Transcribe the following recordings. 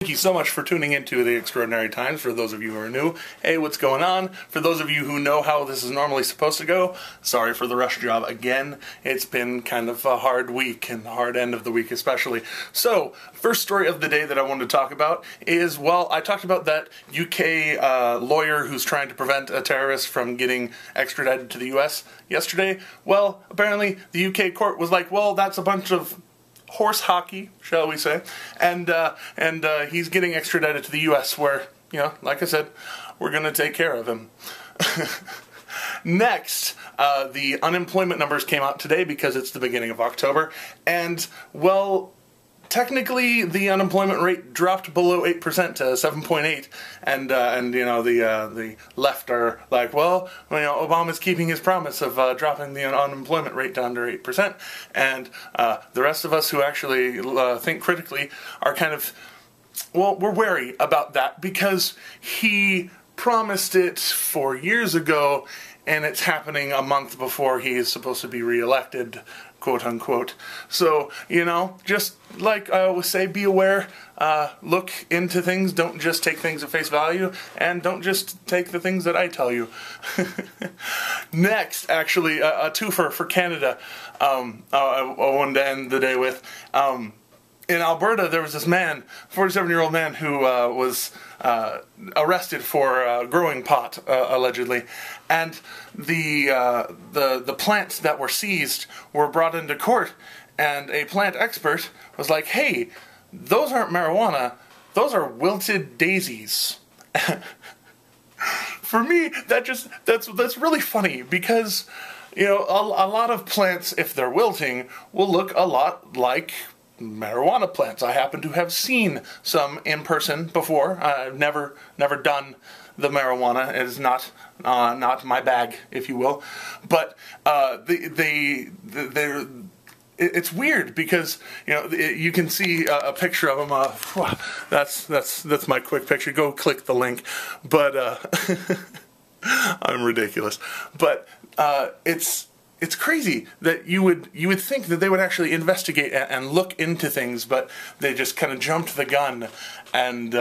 Thank you so much for tuning into the Extraordinary Times. For those of you who are new, hey, what's going on? For those of you who know how this is normally supposed to go, sorry for the rush job again. It's been kind of a hard week, and the hard end of the week especially. So, first story of the day that I wanted to talk about is, well, I talked about that UK lawyer who's trying to prevent a terrorist from getting extradited to the US yesterday. Well, apparently the UK court was like, well, that's a bunch of horse hockey, shall we say, and he's getting extradited to the U.S. where, you know, like I said, we're going to take care of him. Next, the unemployment numbers came out today because it's the beginning of October, and, well, technically the unemployment rate dropped below 8% to 7.8, and you know, the left are like, well, you know, Obama's keeping his promise of dropping the unemployment rate down to 8%, and the rest of us who actually think critically are kind of, well, we're wary about that because he promised it 4 years ago, and it's happening a month before he is supposed to be reelected, quote unquote. So, you know, just like I always say, be aware, look into things, don't just take things at face value, and don't just take the things that I tell you. Next, actually, a twofer for Canada, I wanted to end the day with. In Alberta, there was this man, 47-year-old man, who was arrested for growing pot, allegedly, and the plants that were seized were brought into court, and a plant expert was like, "Hey, those aren't marijuana; those are wilted daisies." For me, that's really funny because, you know, a lot of plants, if they're wilting, will look a lot like marijuana plants. I happen to have seen some in person before. I've never done the marijuana. It is not my bag, if you will. But it's weird because, you know, you can see a picture of them. That's my quick picture. Go click the link. But I'm ridiculous. But it's crazy that you would think that they would actually investigate and look into things, but they just kind of jumped the gun and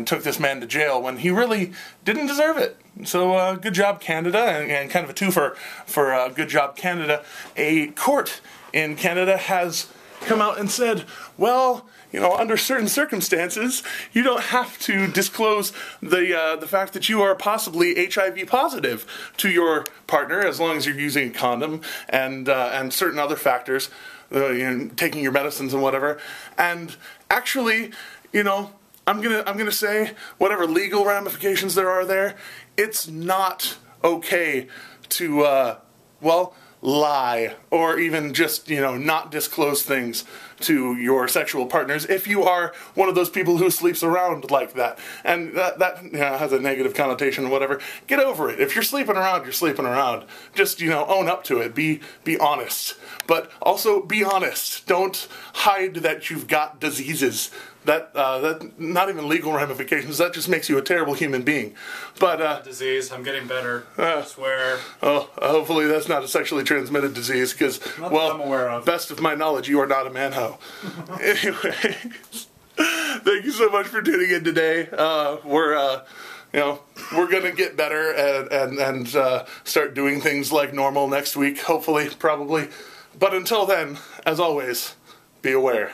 took this man to jail when he really didn't deserve it. So good job, Canada, and kind of a twofer for good job, Canada. A court in Canada has come out and said, well, you know, under certain circumstances, you don't have to disclose the fact that you are possibly HIV positive to your partner as long as you're using a condom and certain other factors, you know, taking your medicines and whatever. And actually, you know, I'm gonna say whatever legal ramifications there are there, it's not okay to well, lie or even just, you know, not disclose things to your sexual partners if you are one of those people who sleeps around like that. And that you know, has a negative connotation or whatever. Get over it. If you're sleeping around, you're sleeping around. Just, you know, own up to it. Be honest. But also be honest. Don't hide that you've got diseases. That not even legal ramifications. That just makes you a terrible human being. But disease. I'm getting better. I swear. Oh, hopefully that's not a sexually transmitted disease, because, well, I'm aware of. Best of my knowledge, you are not a man-ho. Anyways, thank you so much for tuning in today. We're you know, we're gonna get better and start doing things like normal next week. Hopefully, probably. But until then, as always, be aware.